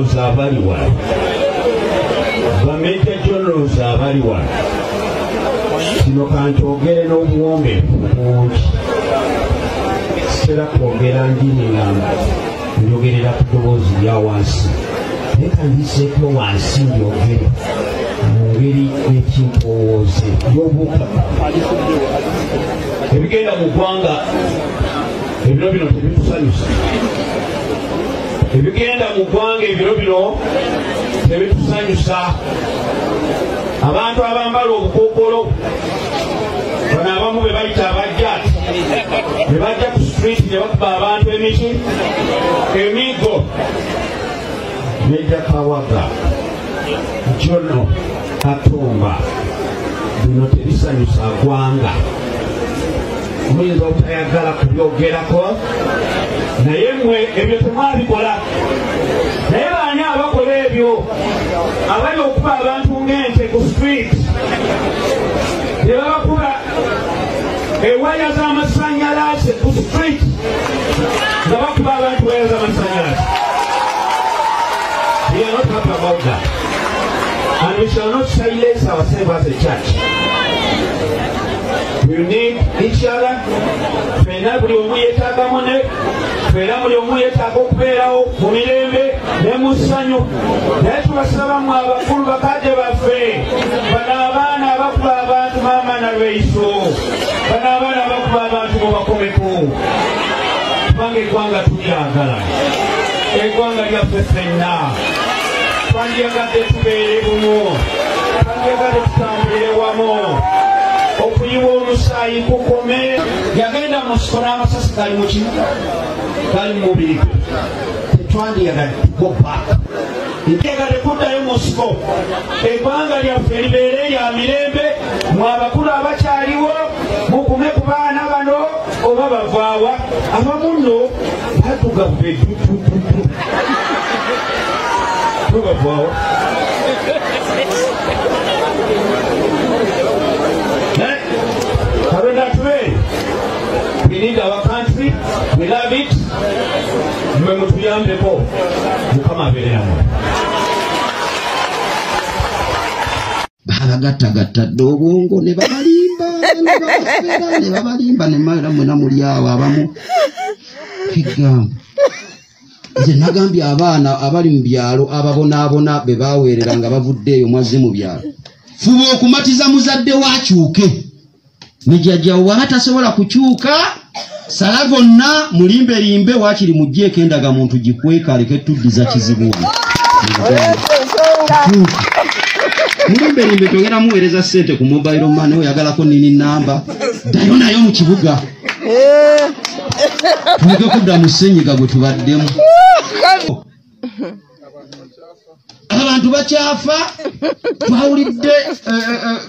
generals abali wano, bamajor generals abali wano, kino kankyogere n'obuwombeefu bungi. Sitera kwogera njiningamba njogerera ku ddoboozi lya wansi, naye kandiseeko wansi njogere mu ngeri ekimpowooze y'obukkakkamu. Ebigenda mu ggwanga ebiro bino tebitusanyusa. Ebigenda mu ggwanga ebiro bino tebitusanyusa. Abantu abambala obukookolo bano abamu be bayita abajjaati, be bajja ku street ne bakuba abantu emiti, emigo. Major Kawaga, Jono Katumba, bino tebisanyusa ggwanga. Muyinza obutayagala kubyogerako, naye mmwe ebyo temwabikola. Naye baani abakola ebyo abali okuba abantu ng'ente ku street ne babakuba ewaya z'amasannyalaze ku street nga bakuba abantu waya z'amasannyalaze? We are not happy about that, and we shall not silence ourselves as a church. We need each other. Fena buli omu yeetaaga munne, fena buli omu yeetaaga okubeerawo mu mirembe ne mu ssanyu. Naye tubasaba mmwe abakulu bakadde baffe, bano abaana abakuba abantu maama na lweiso, bano abaana abakuba abantu mubakomeko, kubanga eggwanga tulyagala, eggwanga lyaffe ffenna. Twandyagadde tubeere bumu, twandyagadde tutambulire wamu, okuyiwa omusaayi kukome. Yagenda mu nsiko n'amasasi gali mu kimu, gali mu mubiri gwe. Tetwandyagadde go back, ntyagadde kuddayo mu nsiko. Eggwanga lyaffe libeere lya mirembe. Mwe abakulu abakyaliwo mukume ku baana bano oba bavaawa. Abamu nno baddugavu eddudududu bavaawa. We need our country, we love it. Mwe mutuyambeko, Mukama abeere nammwe. Balagattagattadde obwongo ne babalimba ne babalimba ne mwena muli awo abamu kigamba. Nze nagambye abaana abali mu byalo ababonaabona be baaweerera nga bavuddeeyo mwazze mu byalo, fuba okumatiza muzadde wakyuke. Nejjajjawo waba tasobola kukyuka, sala gonna mulimberimbe waakiri mujjeeko endaga muntu gikweka aleke tuddiza kizibu wano. Mulimberimbe togera muweereza ssente ku mobile money, oyagalako nini namba, ddayo nayo mu kibuga. Tuleke kudda mu ssenyiga gwe tubaddemu. Abantu bakyafa. Twawulidde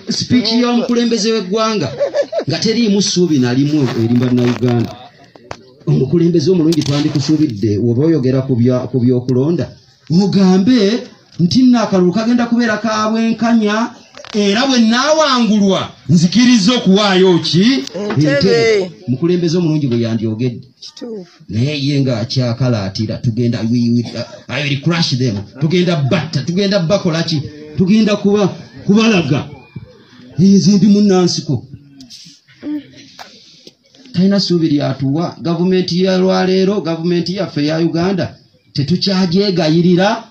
speech y'omukulembeze w'eggwanga nga teriimu ssuubi nalimu erimba na Uganda. Omukulembeze omulungi twandikusuubidde oba oyogera ku by'okulonda ogambe nti nno akalulu kagenda kubeera ka bwenkanya era bwe naawangulwa nzikiriza okuwaayo ki entebe. Mukulembeze omulungi bwe yandyogedde naye ye nga akyakalaatira tugenda I will crush them, tugenda batta, tugenda bakola ki, tugenda kubalaga. Nze ndi munnansiko talina ssuubi lyatuwa. Gavumenti ya lwaleero, gavumenti yaffe ya Uganda tetukyagyegayirira,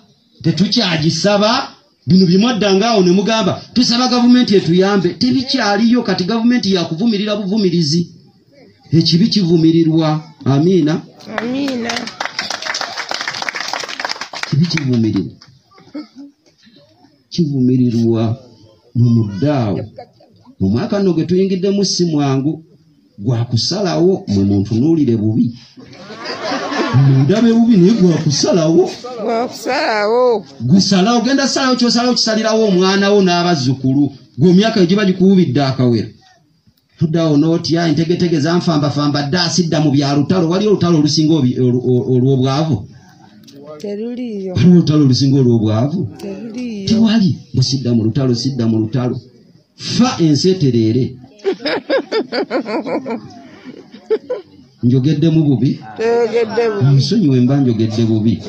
tetukyagisaba. Bino bye mwaddanga awo ne mugamba tusaba gavumenti etuyambe, tebikyaliyo. Kati gavumenti yakuvumirira buvumirizi, ekibi kivumirirwa. Amiina, amiina. Kibi kivumirirwa mu muddaawo. Mu mwaka nno gwe tuyingiddemu si mwangu, gwa kusalawo. Mwe muntunuulire bubi, mundabe bubi naye gwa kusalawo. Gusalawo, genda salawo kyosalawo kisalirawo omwana wo n'abazzukulu. Gwe emyaka egiba gikuwubidde akawera. Tuddaawo n'otya entegetege zanfambafamba dda asidda mu bya lutalo. Waliyo olutalo olusinga olw'obwavu? Teruliyo. Waliwo olutalo olusinga olw'obwavu? Tewali. Musidda mu lutalo, sidda mu lutalo. Fa ensi etereere. njogedde mu bubi nsonyiwe mba njogedde bubi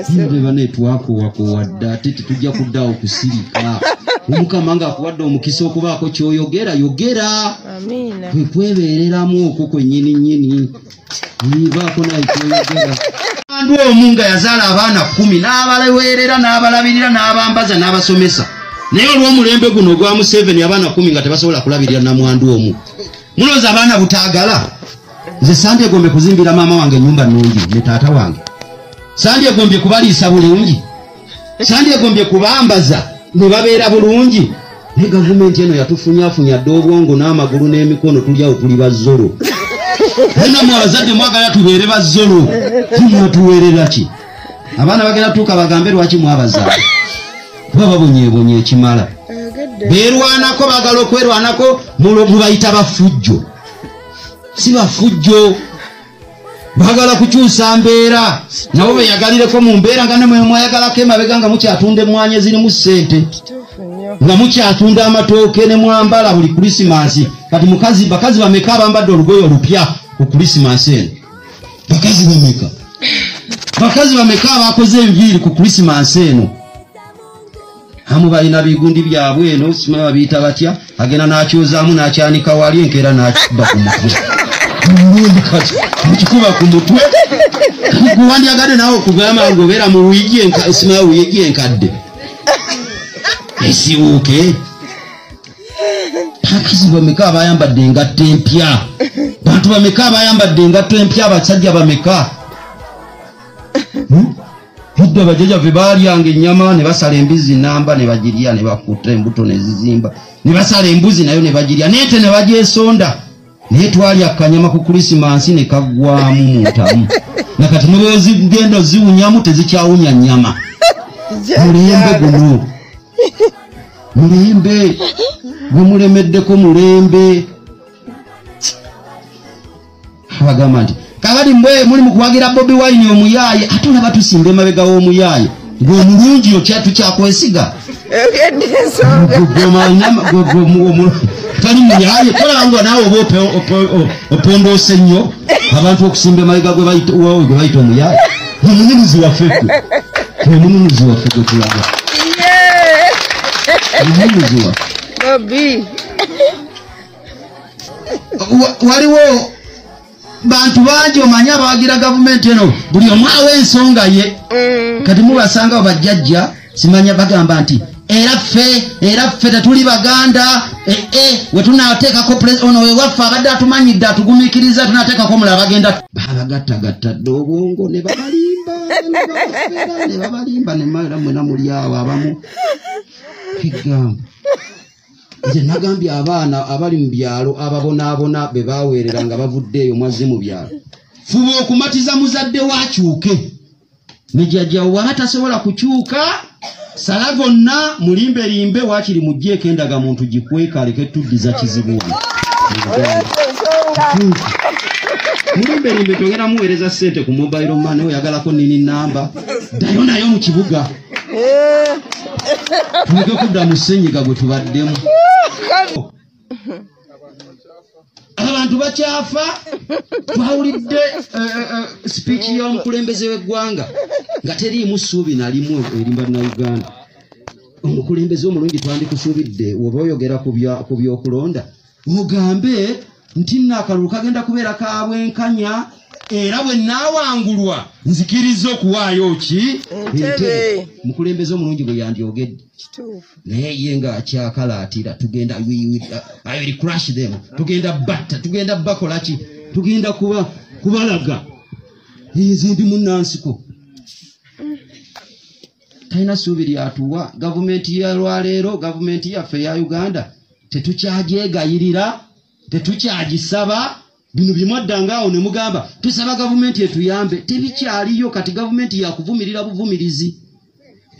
nze bane twakowakowadde ate tetujja kudda okusirika omukama nga akuwadde omukisa okubaako kyoyogera yogera kwekwebeereramu okwo kwennyini baako naye kyoyogera andu omu nga yazaala abaana 10 n'abalewerera n'abalabirira n'abambaza n'abasomesa naye olw'omulembe guno ogwa Museveni abaana 10 nga tebasobola kulabirira namwandu omu mulowooza abaana butaagala nze sandyegombye kuzimbira maama wange ennyumba nnungi ne taata wange sandyegombye kubaliisa bulungi sandyegombye kubambaza ne babeera bulungi naye gavumenti eno yatufunyafunya dde obwongo n'amagulu n'emikono tulyawo tuli bazzolo naye mwe abazadde mwagala tubeere bazzolo timwatuweerera ki abaana bagenda tuuka bagambe lwaki mwabazaala kuba babonyeebonye ekimala beerwanako bagala okwerwanako mubayita bafujjo si bafujjo bagala kukyusa mbeera nabo beyagalireko mu mbeera nga nemwe mwayagalako emabega nga mukyatunda emmwanyi ezirimu ssente nga mukyatunda amatooke ne mwambala buli krisimansi kati bakazi bameka abambadde olugoye olupya ku krisimansi eno bakazi bameka abakoze enviiri ku krisimansi eno amu balina bigundi byabwe eno simanyi babiyita batya agenda n'akyozaamu n'akyanika wali enkeera n'akikuba ku mutwe kati mukikuba ku mutwe guwandyagadde nawe okugamba ngobeera mu wigi enkadde esiwuuke bakazi bameka abayambadde engatto empya bantu bameka abayambadde engatto empya abasajja bameka hidde bajjajjaffe baalyanga ennyama ne basala embuzi namba ne bagirya ne bakutta embuto ne zizimba ne basala embuzi nayo ne bagirya nente ne bagyesonda naye twalya akanyama ku krisimansi ne kaggwamu mu ntamu nakati nebwezigenda ziwunyamu tezikyawunya nnyama mulembe guno mulembe gwemulemeddeko mulembe abagamba nti kakati mwe muli mukuwagira Bobi Wine omuyaaye ate olaba tusimba emabega w'omuyaaye ng'omulungi tukyakwesiga tali muyaaye tolanga naawe oba opondoose nnyo abantu okusimba emabega gwe bayita omuyaaye omununuzi waffe gwe omununuzi waffe gwe tulaga omununuzi waffe waliwo bantu bangi omanyi abawagira gavumenti eno buli omu awa ensonga ye kati mubasanga bajjajja simanya bagamba nti era ffe tetuli baganda wetunateekako ono wewaffe abadde atumanyidde atugumiikiriza tunateekako omulala bagenda babagattagatta dde obwongo ne babalimba ne mwena muli awo abamu kigamba nze nagambye abaana abali mu byalo ababonaabona be baweerera nga bavuddeeyo mwazze mu byalo fuba okumatiza muzadde wakyuke nejjajjawo waba tasobola kukyuka sala gonna mulimbelimbe wakiri mugjeeko endaga muntu gikweka aleke tuddiza kizibu mulimbelimbe togera muweereza ssente ku mobile money oyagalako nini namba ddayo nayo mu kibuga tuleke kudda mu ssenyiga gwe tubaddemu abantu bakyafa twawulidde sipiiki y'omukulembeze w'eggwanga nga teriimu ssuubi nalimu erimba na Uganda omukulembeze omulungi twandikusuubidde oba oyogera ku byokulonda ogambe nti nno akalulu kagenda kubeera kabwenkanya era bwe naawangulwa nzikiriza okuwaayo ki entebe mukulembeze omulungi bwe yandyogedde naye ye nga akyakalaatira tugenda I will crush them tugenda batta tugenda bakola ki tugenda kubalaga nze ndi munnansiko talina ssuubi lyatuwa gavumenti ya lwaleero gavumenti yaffe ya Uganda tetukyagyegayirira tetukyagisaba bino byemwaddanga awo ne mugamba tusaba gavumenti etuyambe tebikyaliyo kati gavumenti yakuvumirira buvumirizi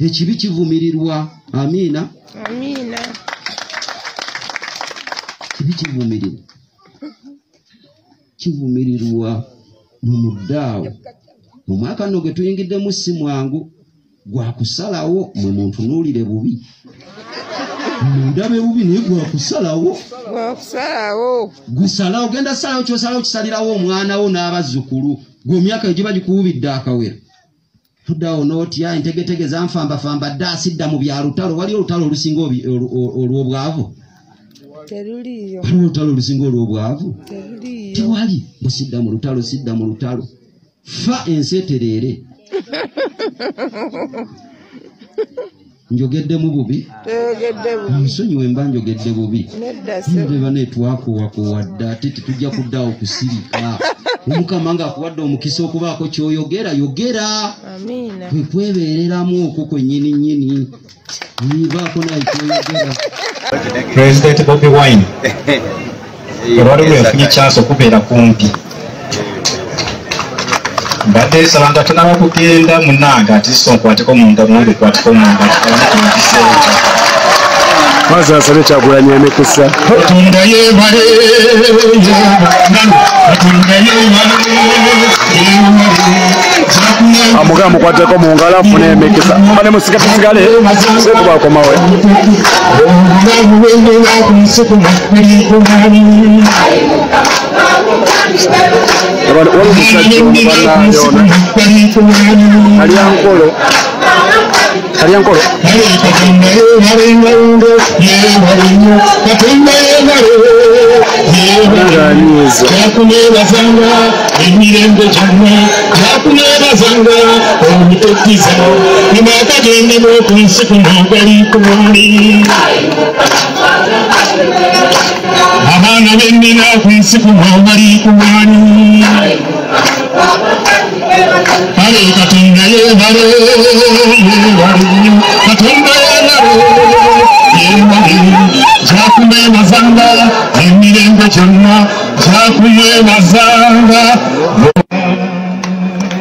ekibi kivumirirwa amiina kibi kivumirirwa mu muddaawo mu mwaka nno gwe tuyingiddemu si mwangu gwa kusalawo mwe muntunuulire bubi ndabe bubi naye gwakusalawo gusalawo genda salawo kyosalawo kisalirawo omwana wo n'abazzukulu gwe emyaka egiba gikuwubidde akawera tuddawo nootya entegetege zanfambafamba dda asidda mu bya lutalo waliwo olutalo olusinga olw'obwavu waliwo olutalo olusinga olw'obwavu tewali musidda mu lutalo sidda mu lutalo fa ensi etereere njogeddemu bubi nsonyiwe mba njogedde bubi ndeba netwakowakowa dda ate tetujja kuddawo kusirika omukama ng'akuwadde omukisa okubaako kyoyogera yogera kwekwebeereramu okwo kwennyininyini baako naye kyoyogera President Bobi Wine olwaliwo yafunye chance okubeera kumpi mbadde nsaba nga tonaba kugenda munanga ati so nkwateko munda mundi kwateko munda maze asabe Kyagulanyi emikisa Katonda yeebale amugaa mukwateko mu ngalo afune emikisa bane musigatigale sekubakomawe Kalyankolo emirembe gyonna gyakunebazanga omutekkiza nemwakagendemu ku nsi kuno bali kumwani abaana bennina ku nsi kuno bali kumwani ale Katonda yeebale Katonda yeebale gyakunebazanga emirembe gyonna gyakunebazanga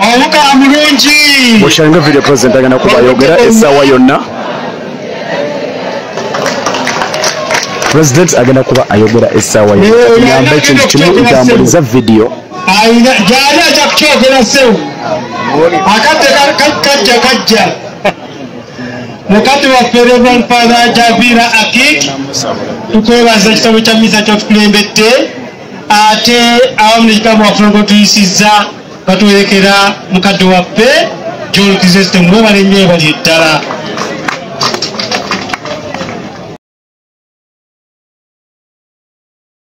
omukama mulungi Oshange video president agenda kuba yogera essaawa yonna president agenda kuba ayogera essaawa yonna nyamba ekintu kimu ntambuliza video gyali ajja kukyogera sewu akadde kajja mukadde waffe Reverend Father Javira Akik tukwebaza ekitabo kya misa kyotukulembedde ate awamu n'ekigambo waffe tuyisizza batuwerekera mukadde waffe John Kizeste mwebale nnyo ebali eddala